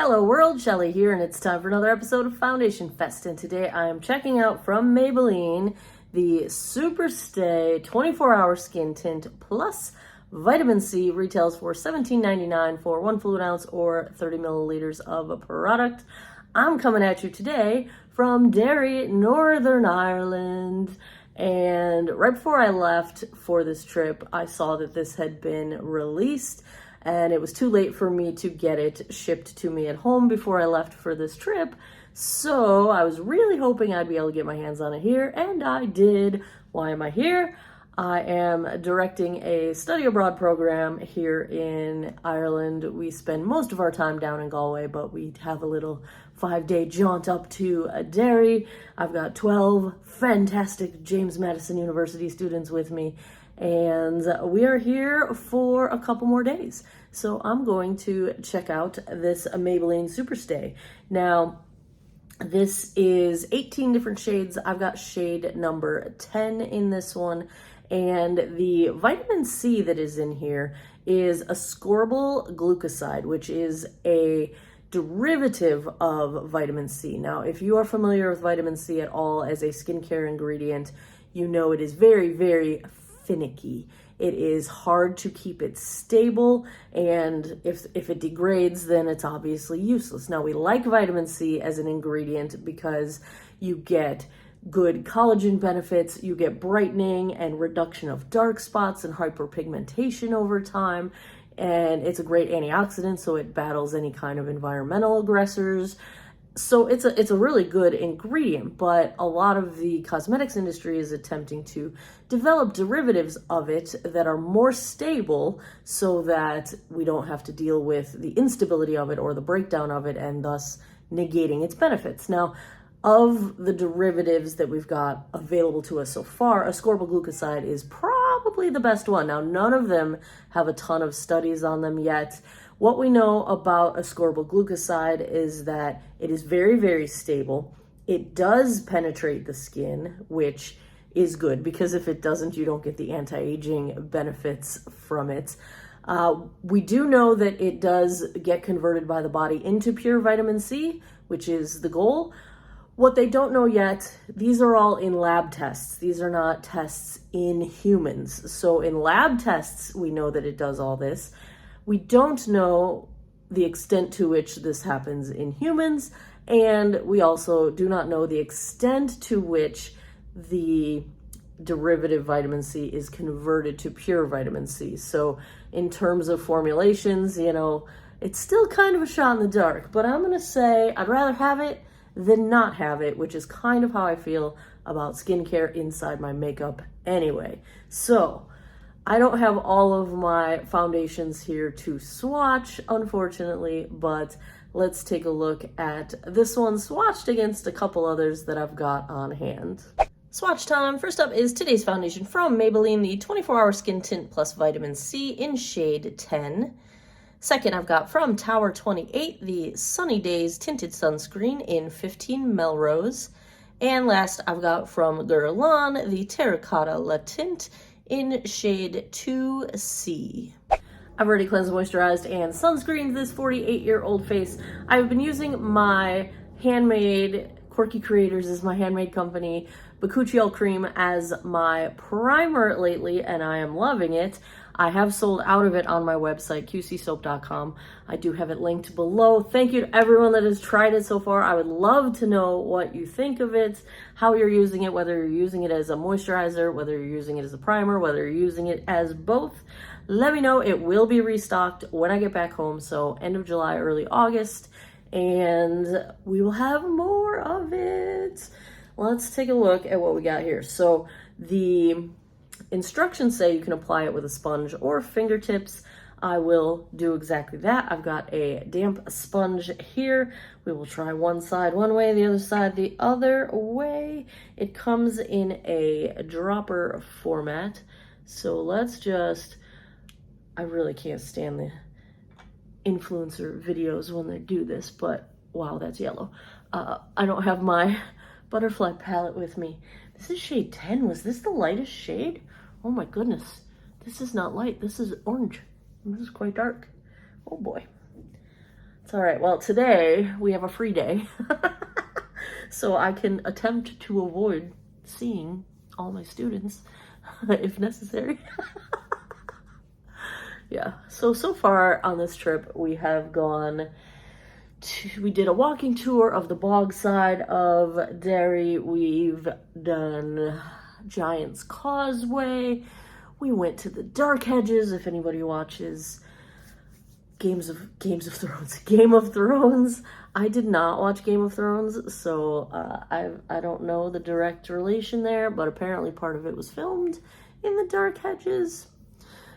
Hello world, Shelly here, and it's time for another episode of Foundation Fest. And today I am checking out from Maybelline the Super Stay 24-hour skin tint plus vitamin C. Retails for $17.99 for 1 fluid ounce or 30 milliliters of a product. I'm coming at you today from Derry, Northern Ireland. And right before I left for this trip, I saw that this had been released. And it was too late for me to get it shipped to me at home before I left for this trip. So I was really hoping I'd be able to get my hands on it here, and I did. Why am I here? I am directing a study abroad program here in Ireland. We spend most of our time down in Galway, but we have a little 5-day jaunt up to Derry. I've got 12 fantastic James Madison University students with me, and we are here for a couple more days. So I'm going to check out this Maybelline Super Stay. Now, this is 18 different shades. I've got shade number 10 in this one. And the vitamin C that is in here is ascorbyl glucoside, which is a derivative of vitamin C. Now, if you are familiar with vitamin C at all as a skincare ingredient, you know it is very, very finicky. It is hard to keep it stable, and if it degrades, then it's obviously useless. Now, we like vitamin C as an ingredient because you get good collagen benefits, you get brightening and reduction of dark spots and hyperpigmentation over time, and it's a great antioxidant, so it battles any kind of environmental aggressors. So it's a really good ingredient, but a lot of the cosmetics industry is attempting to develop derivatives of it that are more stable so that we don't have to deal with the instability of it or the breakdown of it, and thus negating its benefits. Now, of the derivatives that we've got available to us so far, ascorbyl glucoside is probably the best one. Now, none of them have a ton of studies on them yet. What we know about ascorbyl glucoside is that it is very, very stable. It does penetrate the skin, which is good, because if it doesn't, you don't get the anti-aging benefits from it. We do know that it does get converted by the body into pure vitamin C, which is the goal. What they don't know yet, these are all in lab tests. These are not tests in humans. So in lab tests, we know that it does all this. We don't know the extent to which this happens in humans, and we also do not know the extent to which the derivative vitamin C is converted to pure vitamin C. So in terms of formulations, it's still kind of a shot in the dark, but I'm gonna say I'd rather have it than not have it, which is kind of how I feel about skincare inside my makeup anyway. So I don't have all of my foundations here to swatch, unfortunately, but let's take a look at this one swatched against a couple others that I've got on hand. Swatch time. First up is today's foundation from Maybelline, the 24-hour skin tint plus vitamin C in shade 10. Second, I've got from Tower 28, the Sunny Days Tinted Sunscreen in 15 Melrose. And last, I've got from Guerlain, the Terracotta La Tint in shade 2C. I've already cleansed, moisturized, and sunscreened this 48-year-old face. I've been using my handmade, Quirky Creators is my handmade company, Bakuchiol Cream as my primer lately, and I am loving it. I have sold out of it on my website, qcsoap.com. I do have it linked below. Thank you to everyone that has tried it so far. I would love to know what you think of it, how you're using it, whether you're using it as a moisturizer, whether you're using it as a primer, whether you're using it as both. Let me know. It will be restocked when I get back home, so end of July, early August, and we will have more of it. Let's take a look at what we got here. So the instructions say you can apply it with a sponge or fingertips. I will do exactly that. I've got a damp sponge here. We will try one side one way, the other side the other way. It comes in a dropper format. So let's just, I really can't stand the influencer videos when they do this, but wow, that's yellow. I don't have my butterfly palette with me. This is shade 10. Was this the lightest shade? Oh my goodness. This is not light. This is orange. This is quite dark. Oh boy. It's all right. Well, today we have a free day, so I can attempt to avoid seeing all my students if necessary. Yeah, so far on this trip, we have we did a walking tour of the bog side of Derry. We've done Giant's Causeway. We went to the Dark Hedges, if anybody watches Game of Thrones. I did not watch Game of Thrones, so I don't know the direct relation there, but apparently part of it was filmed in the Dark Hedges.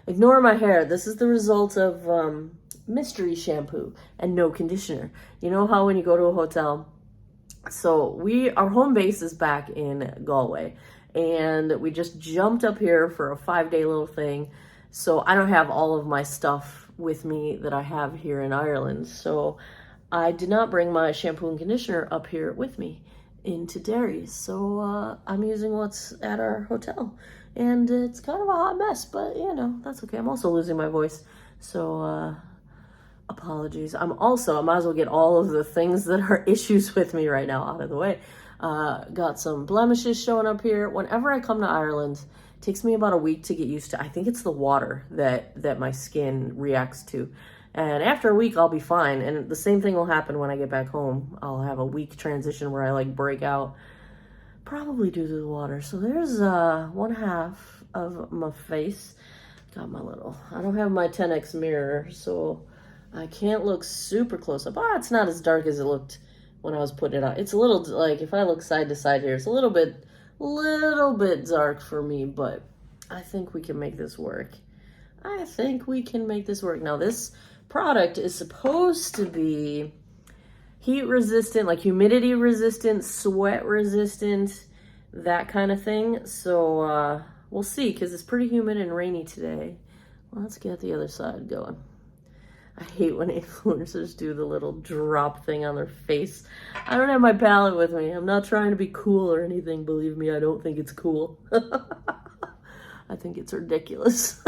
Ignore my hair. This is the result of mystery shampoo and no conditioner. You know how when you go to a hotel, so our home base is back in Galway, and we just jumped up here for a 5-day little thing. So I don't have all of my stuff with me that I have here in Ireland. So I did not bring my shampoo and conditioner up here with me into Derry. So I'm using what's at our hotel. And it's kind of a hot mess, but you know, that's okay. I'm also losing my voice. So apologies. I might as well get all of the things that are issues with me right now out of the way. Got some blemishes showing up here. Whenever I come to Ireland, it takes me about a week to get used to. I think it's the water that my skin reacts to. And after a week, I'll be fine. And the same thing will happen when I get back home. I'll have a week transition where I like break out, probably due to the water. So there's one half of my face. Got my I don't have my 10x mirror, so I can't look super close up. It's not as dark as it looked when I was putting it on. It's a little, like, if I look side to side here, it's a little bit dark for me, but I think we can make this work. Now, this product is supposed to be heat resistant, like humidity resistant, sweat resistant, that kind of thing. So we'll see, because it's pretty humid and rainy today. Well, let's get the other side going. I hate when influencers do the little drop thing on their face. I don't have my palette with me. I'm not trying to be cool or anything. Believe me, I don't think it's cool. I think it's ridiculous.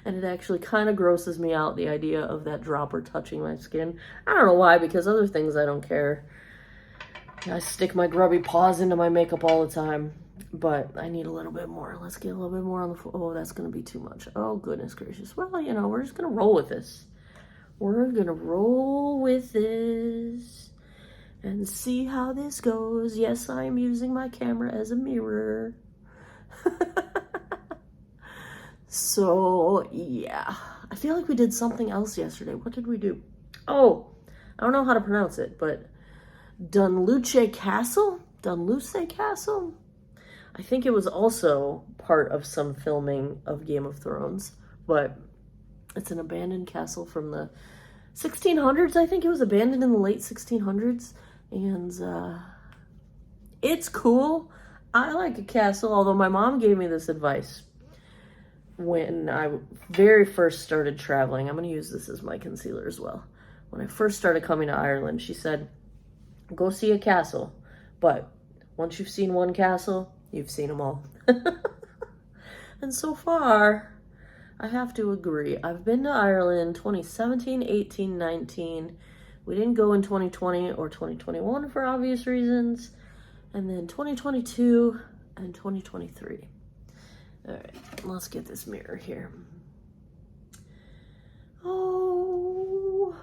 And it actually kind of grosses me out, the idea of that dropper touching my skin. I don't know why, because other things I don't care. I stick my grubby paws into my makeup all the time. But I need a little bit more. Let's get a little bit more on the floor. Oh, that's going to be too much. Oh, goodness gracious. Well, you know, we're just going to roll with this. We're going to roll with this and see how this goes. Yes, I am using my camera as a mirror. So, yeah. I feel like we did something else yesterday. What did we do? Oh, I don't know how to pronounce it, but Dunluce Castle? I think it was also part of some filming of Game of Thrones, but it's an abandoned castle from the 1600s. I think it was abandoned in the late 1600s, and it's cool. I like a castle, although my mom gave me this advice when I very first started traveling. I'm going to use this as my concealer as well. When I first started coming to Ireland, she said, go see a castle, but once you've seen one castle, you've seen them all. And so far, I have to agree. I've been to Ireland 2017, 18, 19. We didn't go in 2020 or 2021 for obvious reasons. And then 2022 and 2023. All right, let's get this mirror here. Oh,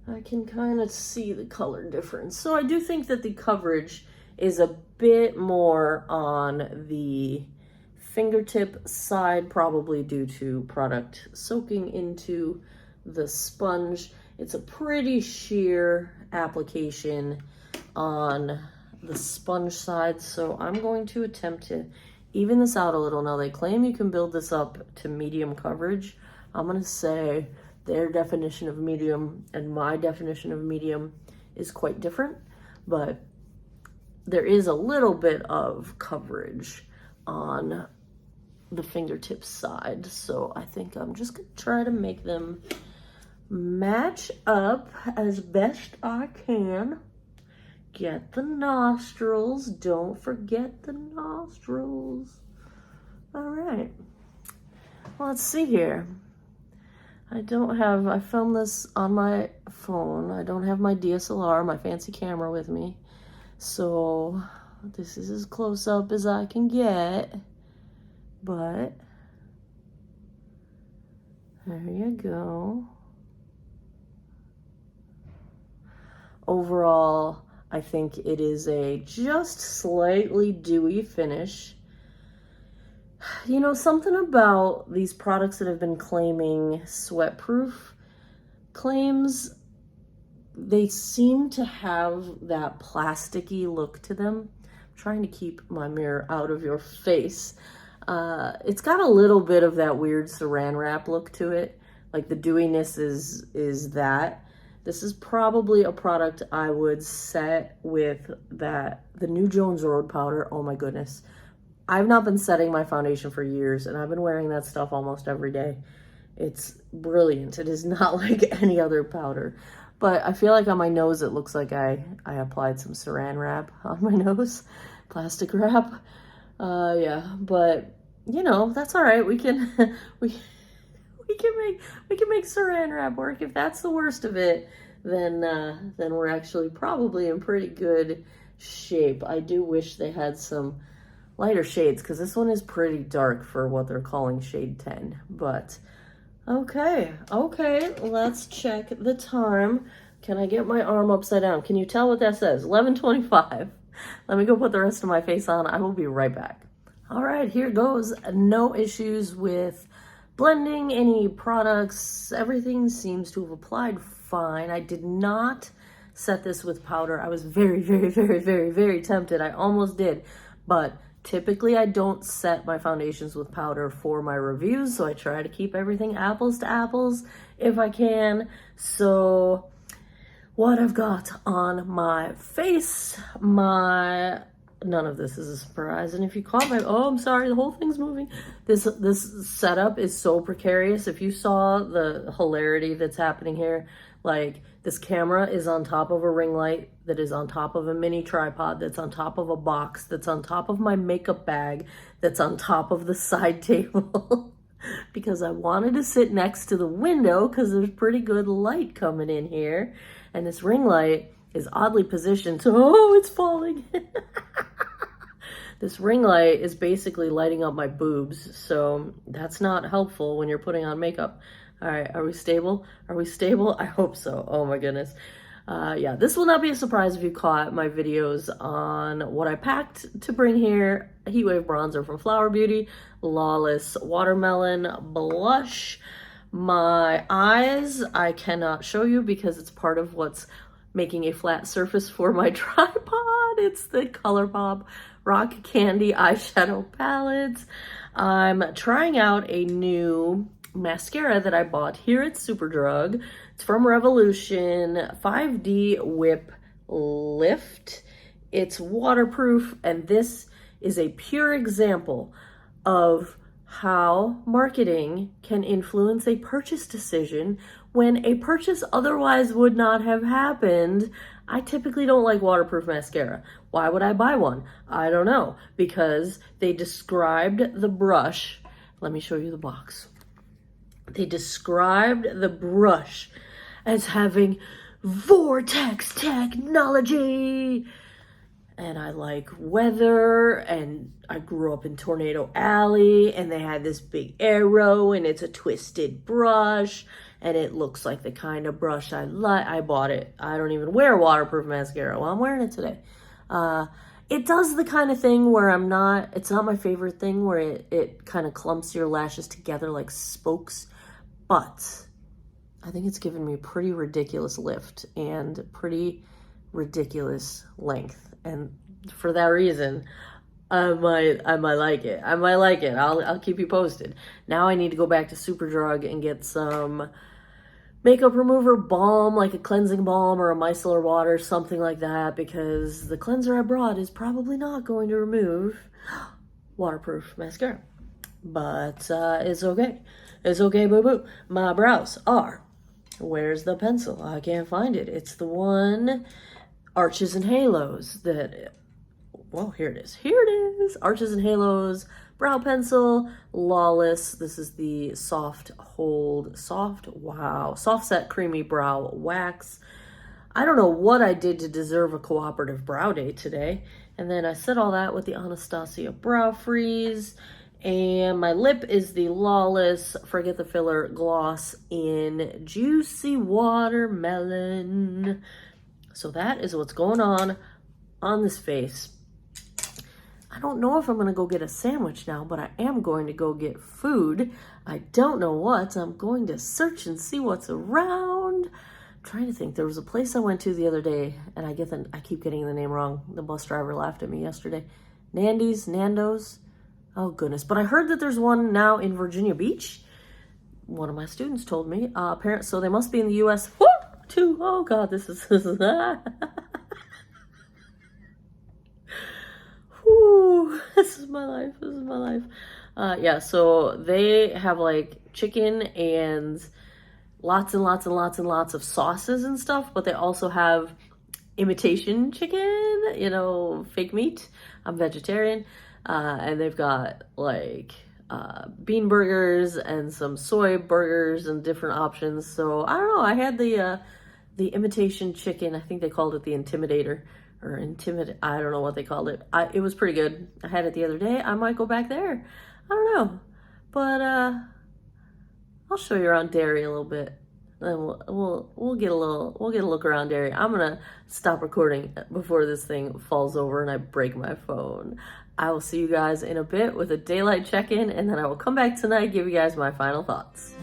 I can kind of see the color difference. So I do think that the coverage is a bit more on the fingertip side, probably due to product soaking into the sponge. It's a pretty sheer application on the sponge side, so I'm going to attempt to even this out a little. Now, they claim you can build this up to medium coverage. I'm going to say their definition of medium and my definition of medium is quite different, but there is a little bit of coverage on the fingertip side. So I think I'm just going to try to make them match up as best I can. Get the nostrils. Don't forget the nostrils. All right. Well, let's see here. I filmed this on my phone. I don't have my DSLR, my fancy camera with me. So this is as close up as I can get. But there you go. Overall, I think it is a just slightly dewy finish. You know, something about these products that have been claiming sweat-proof claims, they seem to have that plasticky look to them. I'm trying to keep my mirror out of your face. It's got a little bit of that weird saran wrap look to it. Like the dewiness is that. This is probably a product I would set with the new Jones Road powder. Oh my goodness. I've not been setting my foundation for years, and I've been wearing that stuff almost every day. It's brilliant. It is not like any other powder. But I feel like on my nose, it looks like I applied some saran wrap on my nose. Plastic wrap. Yeah, but you know, that's all right. We can make saran wrap work. If that's the worst of it, then we're actually probably in pretty good shape. I do wish they had some lighter shades, because this one is pretty dark for what they're calling shade 10. But okay, let's check the time. Can I get my arm upside down? Can you tell what that says? 11:25. Let me go put the rest of my face on. I will be right back. All right, here goes. No issues with blending any products. Everything seems to have applied fine. I did not set this with powder. I was very, very, very, very, very tempted. I almost did, but typically I don't set my foundations with powder for my reviews, so I try to keep everything apples to apples if I can. So what I've got on my face, none of this is a surprise. And if you caught oh, I'm sorry, the whole thing's moving. This setup is so precarious. If you saw the hilarity that's happening here, like this camera is on top of a ring light that is on top of a mini tripod that's on top of a box that's on top of my makeup bag that's on top of the side table because I wanted to sit next to the window because there's pretty good light coming in here. And this ring light is oddly positioned, so oh, it's falling. This ring light is basically lighting up my boobs, so that's not helpful when you're putting on makeup. All right, are we stable? Are we stable? I hope so. Oh my goodness. Yeah, this will not be a surprise if you caught my videos on what I packed to bring here. Heatwave bronzer from Flower Beauty, Lawless Watermelon Blush. My eyes, I cannot show you because it's part of what's making a flat surface for my tripod. It's the ColourPop Rock Candy eyeshadow palettes. I'm trying out a new mascara that I bought here at Superdrug. It's from Revolution, 5D Whip Lift. It's waterproof, and this is a pure example of how marketing can influence a purchase decision when a purchase otherwise would not have happened. I typically don't like waterproof mascara. Why would I buy one? I don't know. Because they described the brush. Let me show you the box. They described the brush as having vortex technology. And I like weather, and I grew up in Tornado Alley, and they had this big arrow, and it's a twisted brush, and it looks like the kind of brush I like. I bought it. I don't even wear waterproof mascara. Well, I'm wearing it today. It does the kind of thing where it's not my favorite thing, where it kind of clumps your lashes together like spokes, but I think it's given me pretty ridiculous lift and pretty ridiculous length. And for that reason, I might like it. I might like it. I'll keep you posted. Now I need to go back to Superdrug and get some makeup remover balm, like a cleansing balm or a micellar water, something like that, because the cleanser I brought is probably not going to remove waterproof mascara. But it's okay. It's okay, boo-boo. My brows are... Where's the pencil? I can't find it. It's the one... Arches and Halos that, well, here it is. Here it is. Arches and Halos brow pencil, Lawless. This is the soft set creamy brow wax. I don't know what I did to deserve a cooperative brow day today. And then I set all that with the Anastasia Brow Freeze. And my lip is the Lawless Forget the Filler Gloss in Juicy Watermelon. So that is what's going on this face. I don't know if I'm going to go get a sandwich now, but I am going to go get food. I don't know what. I'm going to search and see what's around. I'm trying to think. There was a place I went to the other day, and I keep getting the name wrong. The bus driver laughed at me yesterday. Nando's. Oh, goodness. But I heard that there's one now in Virginia Beach. One of my students told me. So they must be in the U.S. too. Oh, God, this is Whew, this is my life. Yeah, so they have like chicken and lots of sauces and stuff, but they also have imitation chicken, fake meat. I'm vegetarian. And they've got like bean burgers and some soy burgers and different options. So I don't know. I had the imitation chicken. I think they called it the Intimidator. I don't know what they called it. It was pretty good. I had it the other day. I might go back there. I don't know. But I'll show you around Derry a little bit. Then we'll get a look around Derry. I'm gonna stop recording before this thing falls over and I break my phone. I will see you guys in a bit with a daylight check-in, and then I will come back tonight, give you guys my final thoughts.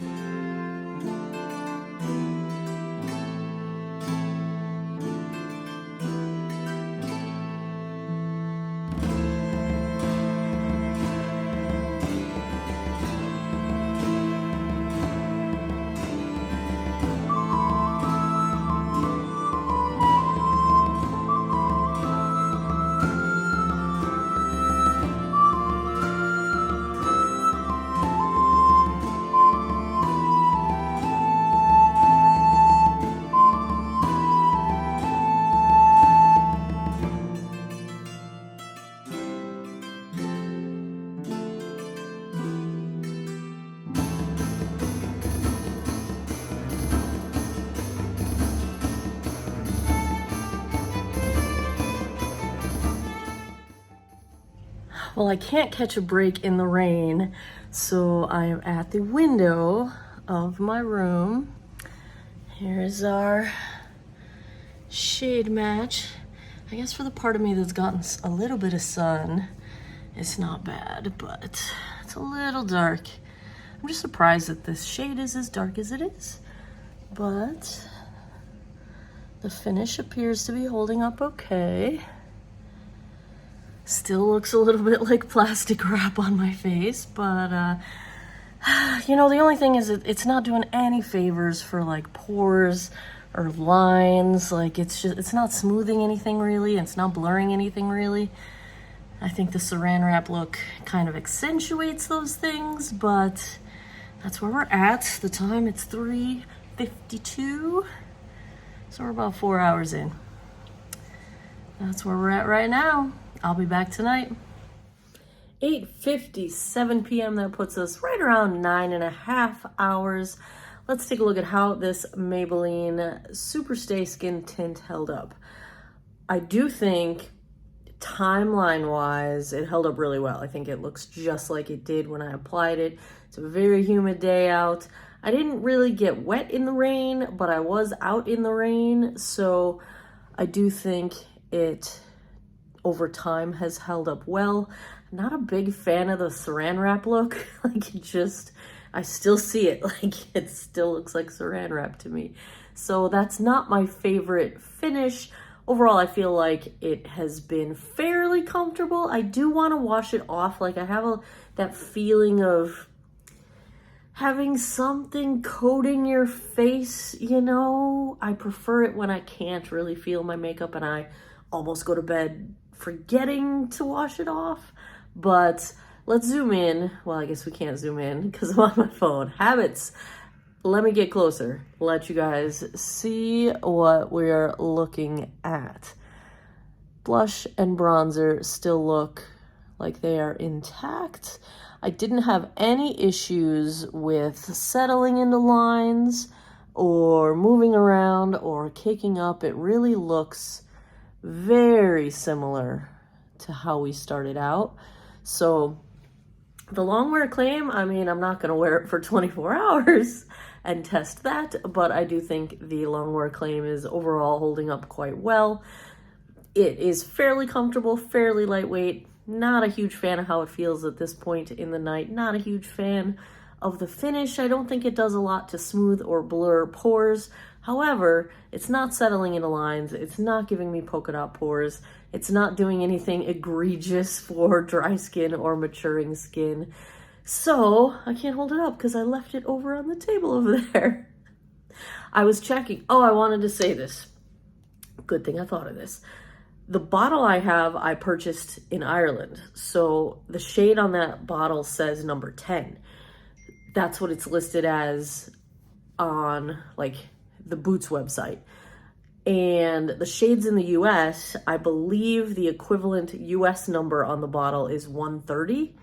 Well, I can't catch a break in the rain, so I am at the window of my room. Here's our shade match. I guess for the part of me that's gotten a little bit of sun, it's not bad, but it's a little dark. I'm just surprised that this shade is as dark as it is, but the finish appears to be holding up okay. Still looks a little bit like plastic wrap on my face, but the only thing is it's not doing any favors for like pores or lines. Like it's not smoothing anything really. It's not blurring anything really. I think the saran wrap look kind of accentuates those things, but that's where we're at. The time, it's 3:52, so we're about 4 hours in. That's where we're at right now. I'll be back tonight. 8:57 p.m. That puts us right around 9.5 hours. Let's take a look at how this Maybelline Super Stay Skin Tint held up. I do think timeline-wise, it held up really well. I think it looks just like it did when I applied it. It's a very humid day out. I didn't really get wet in the rain, but I was out in the rain, so I do think it over time has held up well. I'm not a big fan of the saran wrap look. I still see it. It still looks like saran wrap to me. So that's not my favorite finish. Overall, I feel like it has been fairly comfortable. I do want to wash it off. I have that feeling of having something coating your face, I prefer it when I can't really feel my makeup and I almost go to bed forgetting to wash it off. But let's zoom in. Well, I guess we can't zoom in because I'm on my phone. Habits. Let me get closer. Let you guys see what we're looking at. Blush and bronzer still look like they are intact. I didn't have any issues with settling into lines or moving around or caking up. It really looks very similar to how we started out. So the long wear claim, I mean, I'm not going to wear it for 24 hours and test that, but I do think the long wear claim is overall holding up quite well. It is fairly comfortable, fairly lightweight. Not a huge fan of how it feels at this point in the night. Not a huge fan of the finish. I don't think it does a lot to smooth or blur pores. However, it's not settling into lines. It's not giving me polka dot pores. It's not doing anything egregious for dry skin or maturing skin. So I can't hold it up because I left it over on the table over there. I was checking. Oh, I wanted to say this. Good thing I thought of this. The bottle I have, I purchased in Ireland. So the shade on that bottle says number 10. That's what it's listed as on like the Boots website. And the shades in the US, I believe the equivalent US number on the bottle is 130.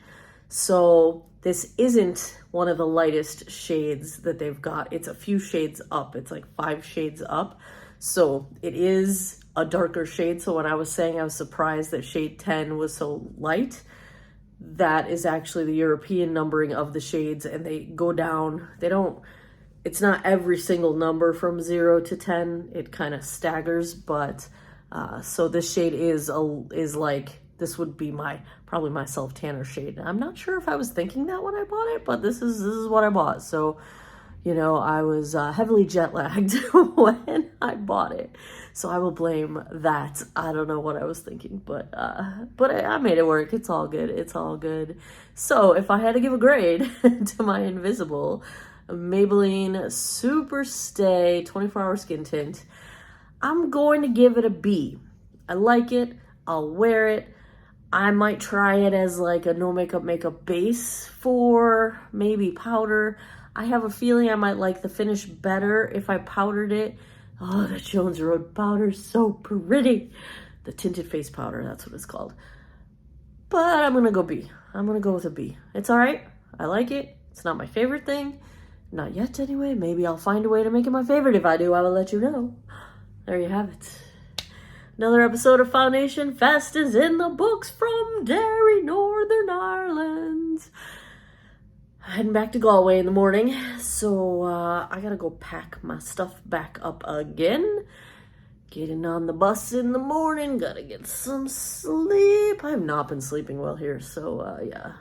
So this isn't one of the lightest shades that they've got. It's a few shades up. It's like 5 shades up. So it is a darker shade. So when I was saying I was surprised that shade 10 was so light, that is actually the European numbering of the shades, and they go down. It's not every single number from 0 to 10. It kind of staggers, but so this shade is like, this would be probably my self tanner shade. I'm not sure if I was thinking that when I bought it, but this is what I bought. So, you know, I was heavily jet lagged when I bought it. So I will blame that. I don't know what I was thinking, but I made it work. It's all good. It's all good. So if I had to give a grade to my Invisible Maybelline Super Stay 24-hour skin tint, I'm going to give it a B. I like it. I'll wear it. I might try it as like a no makeup base for maybe powder. I have a feeling I might like the finish better if I powdered it. Oh, that Jones Road powder is so pretty. The tinted face powder, that's what it's called. But I'm gonna go B. I'm gonna go with a B. It's all right. I like it. It's not my favorite thing. Not yet anyway. Maybe I'll find a way to make it my favorite. If I do, I will let you know. There you have it. Another episode of Foundation Fest is in the books from Derry, Northern Ireland. Heading back to Galway in the morning, so I gotta go pack my stuff back up again. Getting on the bus in the morning, gotta get some sleep. I have not been sleeping well here, so yeah.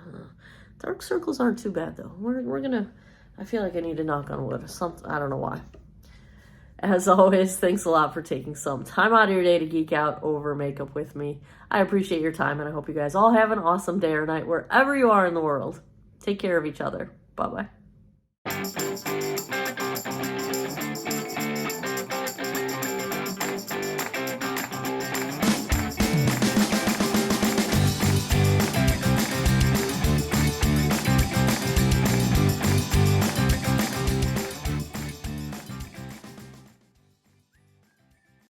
Dark circles aren't too bad though. We're gonna, I feel like I need to knock on wood or something, I don't know why. As always, thanks a lot for taking some time out of your day to geek out over makeup with me. I appreciate your time, and I hope you guys all have an awesome day or night wherever you are in the world. Take care of each other. Bye-bye.